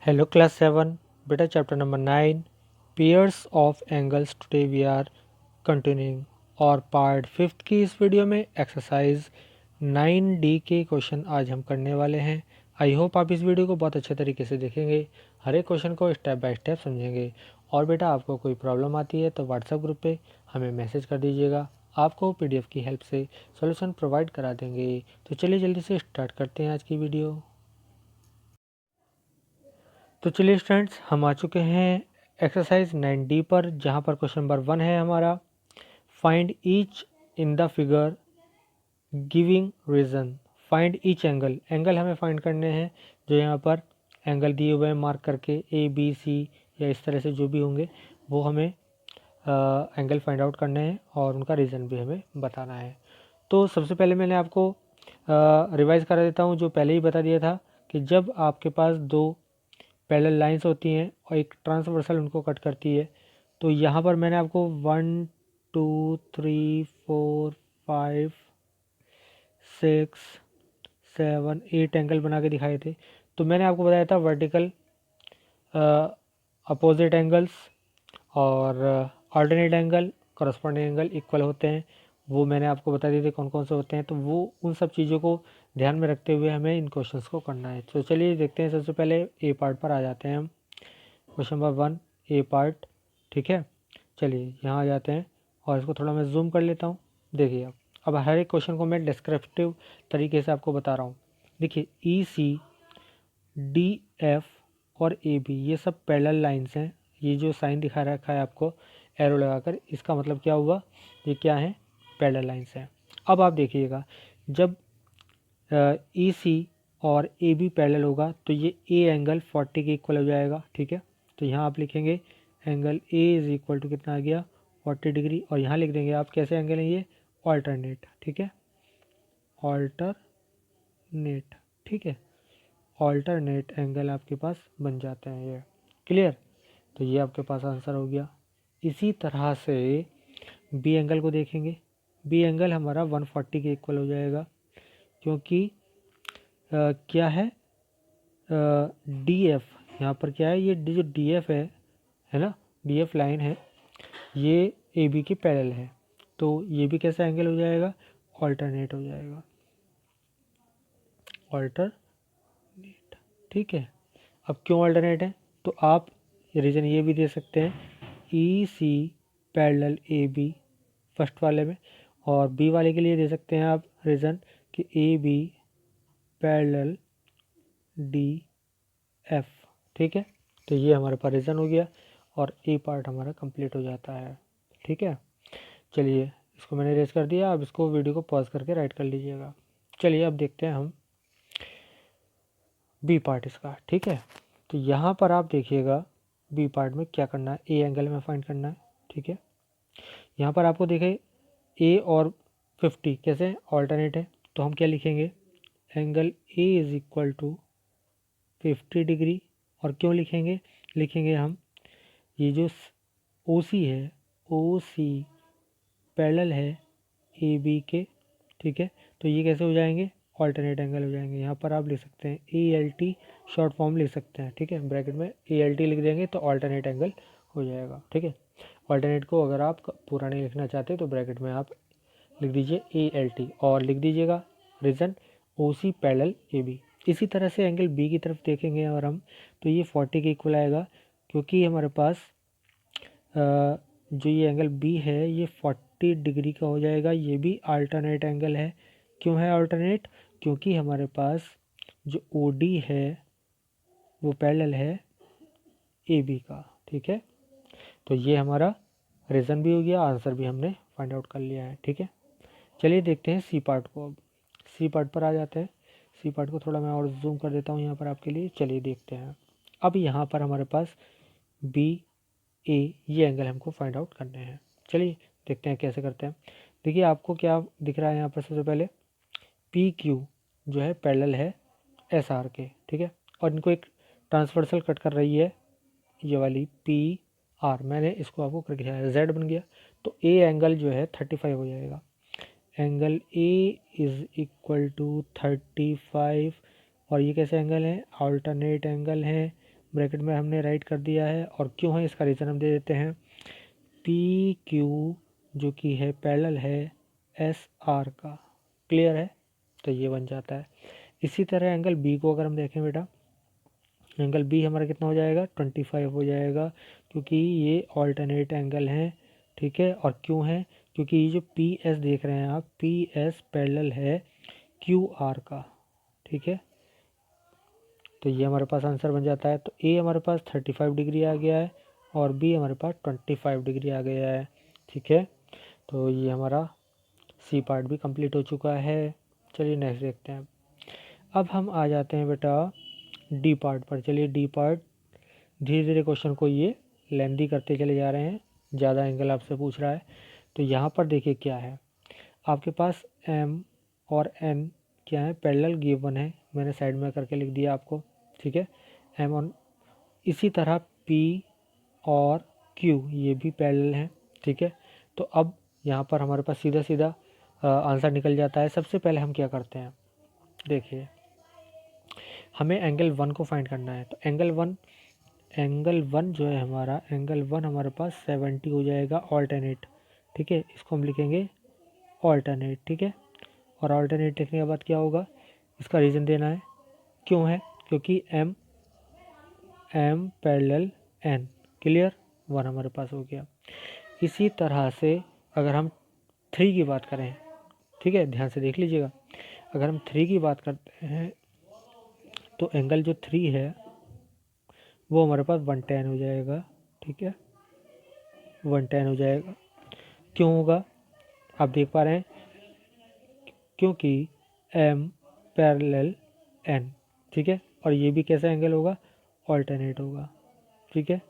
Hello class 7, beta chapter number 9, pairs of angles. Today we are continuing और part 5th की इस video में exercise 9D के question आज हम करने वाले हैं। आई होप आप इस वीडियो को बहुत अच्छे तरीके से देखेंगे, हर एक क्वेश्चन को स्टेप बाय स्टेप समझेंगे। और बेटा आपको कोई प्रॉब्लम आती है तो व्हाट्सएप ग्रुप पे हमें मैसेज कर दीजिएगा, आपको पीडीएफ की हेल्प से सॉल्यूशन प्रोवाइड करा देंगे। तो चलिए जल्दी से स्टार्ट करते हैं आज की वीडियो। तो चलिए स्टूडेंट्स, हम आ चुके हैं एक्सरसाइज 9D पर, जहाँ पर क्वेश्चन नंबर 1 है हमारा, find each in the figure giving reason. Find each angle, angle हमें फाइंड करने हैं जो यहाँ पर एंगल दिए हुए हैं मार्क करके, ए बी सी या इस तरह से जो भी होंगे वो हमें एंगल फाइंड आउट करने हैं और उनका रीज़न भी हमें बताना है। तो सबसे पहले मैंने आपको रिवाइज करा देता हूँ, जो पहले ही बता दिया था कि जब आपके पास दो पैरेलल लाइंस होती हैं और एक ट्रांसवर्सल उनको कट करती है, तो यहाँ पर मैंने आपको 1 2 3 4 5 6 7 8 एंगल बना के दिखाए थे। तो मैंने आपको बताया था वर्टिकल अपोजिट एंगल्स और alternate angle, corresponding angle equal होते हैं, वो मैंने आपको बता दिए थे कौन कौन से होते हैं। तो वो उन सब चीज़ों को ध्यान में रखते हुए हमें इन क्वेश्चंस को करना है। तो चलिए देखते हैं, सबसे पहले ए पार्ट पर आ जाते हैं हम। क्वेश्चन नंबर 1 ए पार्ट, ठीक है। चलिए यहाँ आ जाते हैं और इसको थोड़ा मैं जूम कर लेता हूँ। देखिए अब हर एक क्वेश्चन को मैं डिस्क्रिप्टिव तरीके से आपको बता रहा हूँ। देखिए ई सी डी एफ और ए बी ये सब पैरेलल लाइंस हैं। ये जो साइन दिखा रखा है आपको एरो लगाकर, इसका मतलब क्या हुआ, ये क्या है, पैरेलल लाइंस हैं। अब आप देखिएगा, जब ई सी और ए बी पैरेलल होगा तो ये ए एंगल 40 के इक्वल हो जाएगा, ठीक है। तो यहाँ आप लिखेंगे angle A is equal to कितना आ गया, 40 डिग्री, और यहाँ लिख देंगे आप कैसे एंगल है ये, ऑल्टरनेट, ठीक है, ऑल्टरनेट, ठीक है, ऑल्टरनेट एंगल आपके पास बन जाते हैं ये, क्लियर। तो ये आपके पास आंसर हो गया। इसी तरह से बी एंगल को देखेंगे, बी एंगल हमारा 140 के इक्वल हो जाएगा, क्योंकि क्या है, डी एफ, यहाँ पर क्या है, ये जो डी एफ है ना, डी एफ लाइन है, ये ए बी के पैरेलल है, तो ये भी कैसा एंगल हो जाएगा, ऑल्टरनेट हो जाएगा, ऑल्टरनेट, ठीक है। अब क्यों ऑल्टरनेट है, तो आप रीज़न ये भी दे सकते हैं, E C parallel A B first वाले में, और बी वाले के लिए दे सकते हैं आप रीज़न कि A B parallel D F, ठीक है। तो ये हमारे पास रीज़न हो गया और ए पार्ट हमारा कंप्लीट हो जाता है, ठीक है। चलिए इसको मैंने रेस कर दिया, अब इसको वीडियो को पॉज करके राइट कर लीजिएगा। चलिए अब देखते हैं हम बी पार्ट इसका, ठीक है। तो यहाँ पर आप देखिएगा बी पार्ट में क्या करना है, ए एंगल में फाइंड करना है, ठीक है। यहाँ पर आपको देखे ए और 50 कैसे ऑल्टरनेट है, तो हम क्या लिखेंगे, angle A is equal to 50 degree, और क्यों लिखेंगे, लिखेंगे हम ये जो ओ सी है, ओ सी पैरेलल है ए बी के, ठीक है। तो ये कैसे हो जाएंगे, ऑल्टरनेट एंगल हो जाएंगे। यहाँ पर आप लिख सकते हैं A L T, short form लिख सकते हैं, ठीक है, ब्रैकेट में ए एल टी लिख देंगे तो ऑल्टरनेट एंगल हो जाएगा, ठीक है। ऑल्टरनेट को अगर आप पूरा नहीं लिखना चाहते तो ब्रैकेट में आप लिख दीजिए ए एल टी और लिख दीजिएगा reason O C parallel A B. इसी तरह से एंगल बी की तरफ देखेंगे और हम, तो ये 40 के इक्वल आएगा, क्योंकि हमारे पास जो ये एंगल बी है ये 40 डिग्री का हो जाएगा, ये भी अल्टरनेट एंगल है। क्यों है अल्टरनेट, क्योंकि हमारे पास जो ओ डी है वो पैरेलल है ए बी का, ठीक है। तो ये हमारा रीज़न भी हो गया, आंसर भी हमने फाइंड आउट कर लिया है, ठीक है। चलिए देखते हैं सी पार्ट को। अब सी पार्ट पर आ जाते हैं। सी पार्ट को थोड़ा मैं और जूम कर देता हूँ यहाँ पर आपके लिए। चलिए देखते हैं। अब यहाँ पर हमारे पास बी ए ये एंगल हमको फाइंड आउट करने हैं। चलिए देखते हैं कैसे करते हैं। देखिए आपको क्या दिख रहा है यहाँ पर, सबसे पहले पी क्यू जो है पैरेलल है एस आर के, ठीक है, और इनको एक ट्रांसवर्सल कट कर रही है ये वाली पी आर, मैंने इसको आपको करके दिखाया, जेड बन गया। तो ए एंगल जो है 35 हो जाएगा, angle A is equal to 35, और ये कैसे एंगल है, अल्टरनेट एंगल है, ब्रैकेट में हमने राइट कर दिया है, और क्यों है इसका रीज़न हम दे देते हैं, पी क्यू जो कि है पैरेलल है एस आर का। क्लियर है, तो ये बन जाता है। इसी तरह एंगल बी को अगर हम देखें बेटा, एंगल बी हमारा कितना हो जाएगा, 25 हो जाएगा, क्योंकि ये ऑल्टरनेट एंगल हैं, ठीक है। और क्यों है, क्योंकि ये जो पी एस देख रहे हैं आप, पी एस पैरेलल है क्यू आर का, ठीक है। तो ये हमारे पास आंसर बन जाता है। तो ए हमारे पास 35 डिग्री आ गया है और बी हमारे पास 25 डिग्री आ गया है, ठीक है। तो ये हमारा सी पार्ट भी कंप्लीट हो चुका है। चलिए नेक्स्ट देखते हैं। अब हम आ जाते हैं बेटा डी पार्ट पर। चलिए डी पार्ट धीरे धीरे क्वेश्चन को ये लेंदी करते चले जा रहे हैं, ज़्यादा एंगल आपसे पूछ रहा है। तो यहाँ पर देखिए क्या है, आपके पास एम और एन क्या है, पैरेलल गिवन है, मैंने साइड में करके लिख दिया आपको, ठीक है। एम और इसी तरह पी और क्यू ये भी पैरेलल हैं, ठीक है। तो अब यहाँ पर हमारे पास सीधा सीधा आंसर निकल जाता है। सबसे पहले हम क्या करते हैं, देखिए हमें एंगल वन को फाइंड करना है। तो एंगल वन जो है हमारा, एंगल वन हमारे पास 70 हो जाएगा ऑल्टरनेट, ठीक है। इसको हम लिखेंगे ऑल्टरनेट, ठीक है। और ऑल्टरनेट लिखने के बाद क्या होगा, इसका रीज़न देना है, क्यों है, क्योंकि M parallel N. Clear, one हमारे पास हो गया। इसी तरह से अगर हम थ्री की बात करें, ठीक है, ध्यान से देख लीजिएगा, अगर हम थ्री की बात करते हैं तो एंगल जो थ्री है वो हमारे पास 110 हो जाएगा, ठीक है, 110 हो जाएगा। क्यों होगा, आप देख पा रहे हैं, क्योंकि एम पैरेलल एन, ठीक है। और ये भी कैसा एंगल होगा, ऑल्टरनेट होगा, ठीक है।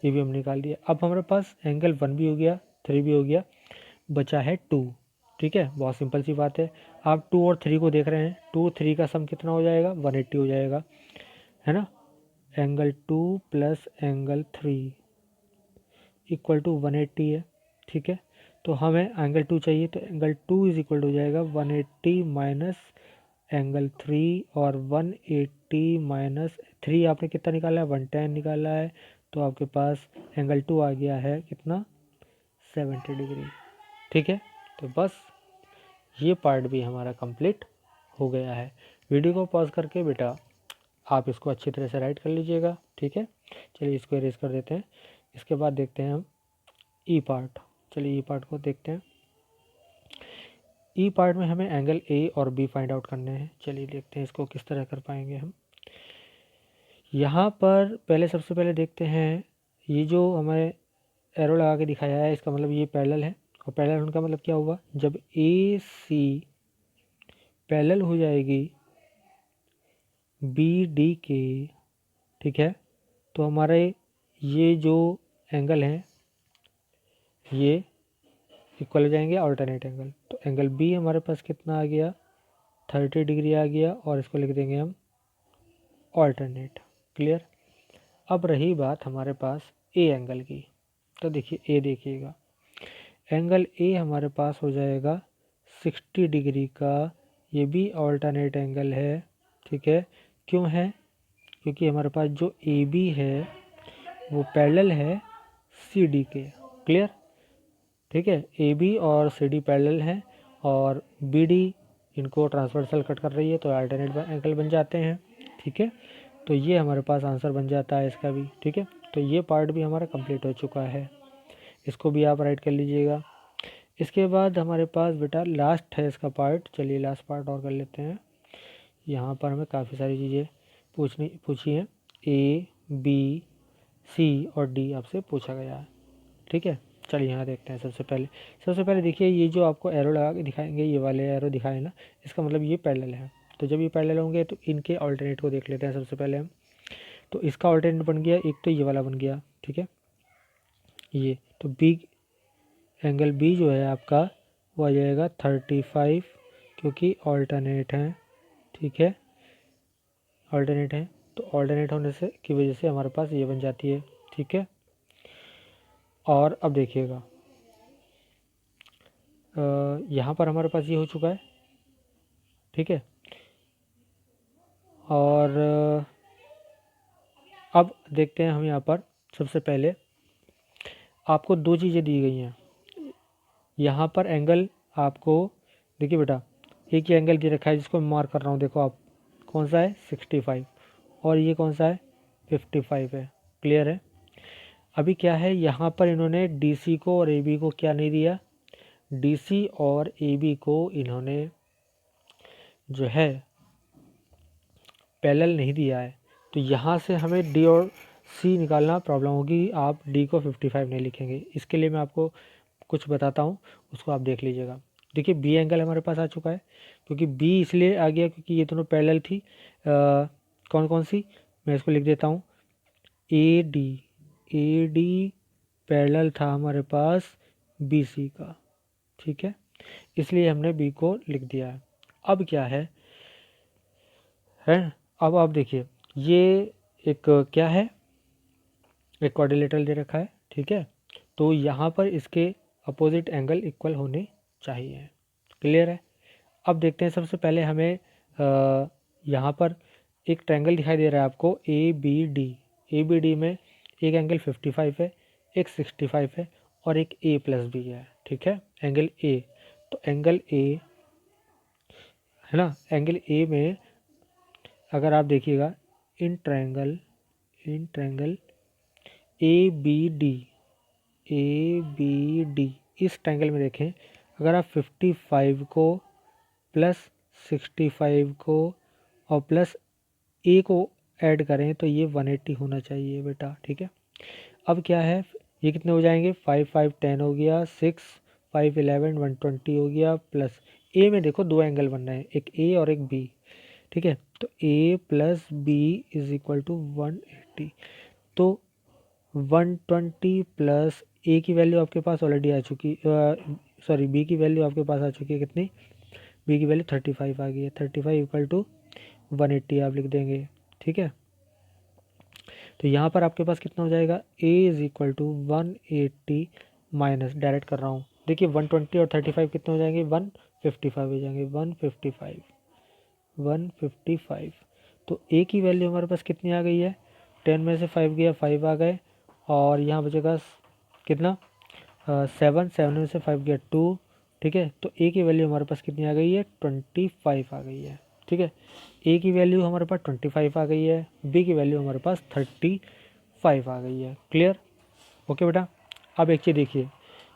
ये भी हम निकाल दिया। अब हमारे पास एंगल वन भी हो गया, थ्री भी हो गया, बचा है टू, ठीक है। बहुत सिंपल सी बात है, आप टू और थ्री को देख रहे हैं, टू थ्री का सम कितना हो जाएगा, 180 हो जाएगा, है ना। Angle two plus angle three equal to 180 है, ठीक है। तो हमें एंगल टू चाहिए, तो angle two is equal to हो जाएगा 180 माइनस एंगल थ्री, और 180 माइनस थ्री आपने कितना निकाला है, 110 निकाला है। तो आपके पास एंगल टू आ गया है कितना, 70 डिग्री, ठीक है। तो बस ये पार्ट भी हमारा कंप्लीट हो गया है। वीडियो को पॉज करके बेटा आप इसको अच्छी तरह से राइट कर लीजिएगा, ठीक है। चलिए इसको इरेज कर देते हैं। इसके बाद देखते हैं हम ई पार्ट। चलिए ई पार्ट को देखते हैं। ई पार्ट में हमें एंगल ए और बी फाइंड आउट करने हैं। चलिए देखते हैं इसको किस तरह कर पाएंगे हम। यहाँ पर पहले सबसे पहले देखते हैं, ये जो हमें एरो लगा के दिखाया है इसका मतलब ये पैरेलल है, और पैरेलल होने का मतलब क्या हुआ, जब ए सी पैरेलल हो जाएगी बी डी के, ठीक है, तो हमारे ये जो एंगल हैं ये इक्वल हो जाएंगे ऑल्टरनेट एंगल। तो एंगल बी हमारे पास कितना आ गया, 30 डिग्री आ गया, और इसको लिख देंगे हम ऑल्टरनेट। क्लियर। अब रही बात हमारे पास ए एंगल की, तो देखिए ए देखिएगा, एंगल ए हमारे पास हो जाएगा 60 डिग्री का, ये भी ऑल्टरनेट एंगल है, ठीक है। क्यों है, क्योंकि हमारे पास जो ए बी है वो पैरेलल है सी डी के। क्लियर, ठीक है। ए बी और सी डी पैरेलल हैं, और बी डी इनको ट्रांसवर्सल कट कर रही है, तो अल्टरनेट एंगल बन जाते हैं, ठीक है। तो ये हमारे पास आंसर बन जाता है इसका भी, ठीक है। तो ये पार्ट भी हमारा कंप्लीट हो चुका है, इसको भी आप राइट कर लीजिएगा। इसके बाद हमारे पास बेटा लास्ट है इसका पार्ट। चलिए लास्ट पार्ट और कर लेते हैं। यहाँ पर हमें काफ़ी सारी चीज़ें पूछी हैं, ए बी सी और डी आपसे पूछा गया है, ठीक है। चलिए यहाँ देखते हैं। सबसे पहले देखिए, ये जो आपको एरो लगा के दिखाएंगे, ये वाले एरो दिखाए ना, इसका मतलब ये पैरेलल है। तो जब ये पैरेलल होंगे तो इनके ऑल्टरनेट को देख लेते हैं सबसे पहले हम। तो इसका ऑल्टरनेट बन गया एक, तो ये वाला बन गया, ठीक है। ये तो बी एंगल बी जो है आपका वो आ जाएगा 35, क्योंकि ऑल्टरनेट है, ठीक है, ऑल्टरनेट है। तो ऑल्टरनेट होने से की वजह से हमारे पास ये बन जाती है, ठीक है। और अब देखिएगा, यहाँ पर हमारे पास ये हो चुका है, ठीक है। और अब देखते हैं हम यहाँ पर सबसे पहले आपको दो चीज़ें दी गई हैं। यहाँ पर एंगल आपको देखिए बेटा, एक ही एंगल दे रखा है जिसको मैं मार्क कर रहा हूँ, देखो आप कौन सा है 65 और ये कौन सा है 55 है। क्लियर है। अभी क्या है यहाँ पर इन्होंने DC को और AB को क्या नहीं दिया, DC और AB को इन्होंने जो है पैरेलल नहीं दिया है, तो यहाँ से हमें D और C निकालना प्रॉब्लम होगी। आप D को 55 नहीं लिखेंगे। इसके लिए मैं आपको कुछ बताता हूँ, उसको आप देख लीजिएगा। देखिए B एंगल हमारे पास आ चुका है, क्योंकि B इसलिए आ गया क्योंकि ये दोनों पैरेलल थी। कौन कौन सी, मैं इसको लिख देता हूँ। AD पैरेलल था हमारे पास BC का, ठीक है, इसलिए हमने B को लिख दिया है। अब क्या है अब आप देखिए, ये एक क्या है, एक क्वाड्रिलेटरल दे रखा है, ठीक है, तो यहाँ पर इसके अपोजिट एंगल इक्वल होने चाहिए। क्लियर है। अब देखते हैं, सबसे पहले हमें यहाँ पर एक ट्रायंगल दिखाई दे रहा है आपको ABD में एक एंगल 55 है, एक 65 है और एक A+B है, ठीक है, एंगल A। तो एंगल A है ना, एंगल A में अगर आप देखिएगा इन ट्रायंगल ABD इस ट्रायंगल में देखें, अगर आप 55 को प्लस 65 को और प्लस A को ऐड करें तो ये 180 होना चाहिए बेटा, ठीक है। अब क्या है, ये कितने हो जाएंगे, 5 5 10 हो गया, 6 5 11 120 हो गया, प्लस A में देखो दो एंगल बन रहे हैं, एक A और एक B, ठीक है, तो A plus B is equal to 180। तो 120 प्लस A की वैल्यू आपके पास ऑलरेडी आ चुकी, सॉरी B की वैल्यू आपके पास आ चुकी है, कितनी, B की वैल्यू 35 आ गई है। 35 इक्वल टू 180 आप लिख देंगे, ठीक है। तो यहाँ पर आपके पास कितना हो जाएगा, A is equal to 180 minus, direct कर रहा हूँ, देखिए 120 और 35 कितने हो जाएंगे, 155 हो जाएंगे, 155। तो A की वैल्यू हमारे पास कितनी आ गई है, 10 में से 5 गया, 5 आ गए, और यहाँ बचेगा कितना, 7 में से 5 गया 2, ठीक है। तो A की वैल्यू हमारे पास कितनी आ गई है, 25 आ गई है, ठीक है। A की वैल्यू हमारे पास 25 आ गई है, B की वैल्यू हमारे पास 35 आ गई है। क्लियर, ओके बेटा। अब एक चीज़ देखिए,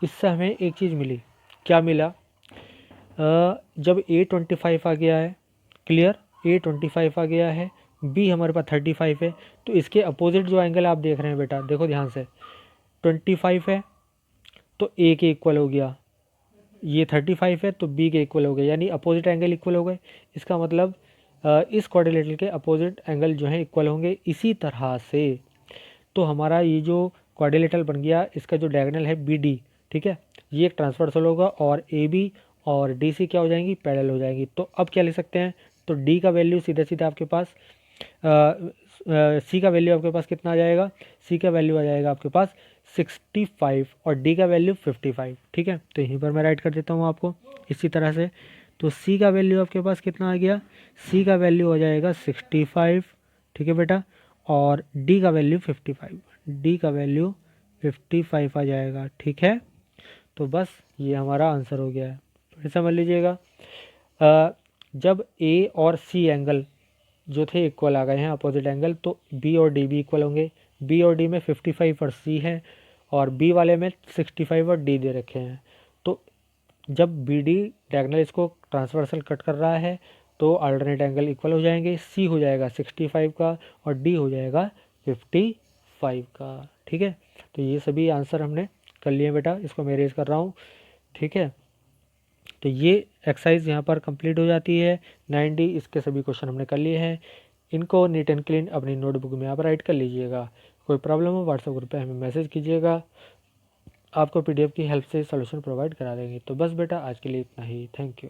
इससे हमें एक चीज़ मिली, क्या मिला, जब A 25 आ गया है, क्लियर, A 25 आ गया है, B हमारे पास 35 है, तो इसके अपोजिट जो एंगल आप देख रहे हैं बेटा, देखो ध्यान से, 25 है तो A के इक्वल हो गया, ये 35 है तो B के इक्वल हो गए, यानी अपोजिट एंगल इक्वल हो गए। इसका मतलब इस क्वाड्रिलेटरल के अपोजिट एंगल जो है इक्वल होंगे। इसी तरह से तो हमारा ये जो क्वाड्रिलेटरल बन गया, इसका जो डायगोनल है BD, ठीक है, ये एक ट्रांसवर्सल होगा और AB और DC क्या हो जाएंगी, पैरेलल हो जाएंगी। तो अब क्या लिख सकते हैं, तो D का वैल्यू सीधा सीधा आपके पास C का वैल्यू आपके पास कितना आ जाएगा, C का वैल्यू आ जाएगा आपके पास 65 और D का वैल्यू 55, ठीक है। तो यहीं पर मैं राइट कर देता हूँ आपको इसी तरह से। तो C का वैल्यू आपके पास कितना आ गया, C का वैल्यू हो जाएगा 65, ठीक है बेटा, और D का वैल्यू 55, D का वैल्यू 55 आ जाएगा, ठीक है। तो बस ये हमारा आंसर हो गया है। फिर समझ लीजिएगा, जब A और C एंगल जो थे इक्वल आ गए हैं, अपोजिट एंगल, तो B और D भी इक्वल होंगे। B और D में 55 और C है, और B वाले में 65 और D दे रखे हैं। तो जब BD डायगोनल इसको ट्रांसवर्सल कट कर रहा है तो अल्टरनेट एंगल इक्वल हो जाएंगे। C हो जाएगा 65 का और D हो जाएगा 55 का, ठीक है। तो ये सभी आंसर हमने कर लिए बेटा, इसको मैं रेज कर रहा हूँ, ठीक है। तो ये एक्सरसाइज यहाँ पर कंप्लीट हो जाती है। 9D इसके सभी क्वेश्चन हमने कर लिए हैं। इनको नीट एंड क्लीन अपनी नोटबुक में आप राइट कर लीजिएगा। कोई प्रॉब्लम हो व्हाट्सएप ग्रुप पे हमें मैसेज कीजिएगा, आपको PDF की हेल्प से सॉल्यूशन प्रोवाइड करा देंगे। तो बस बेटा आज के लिए इतना ही, थैंक यू।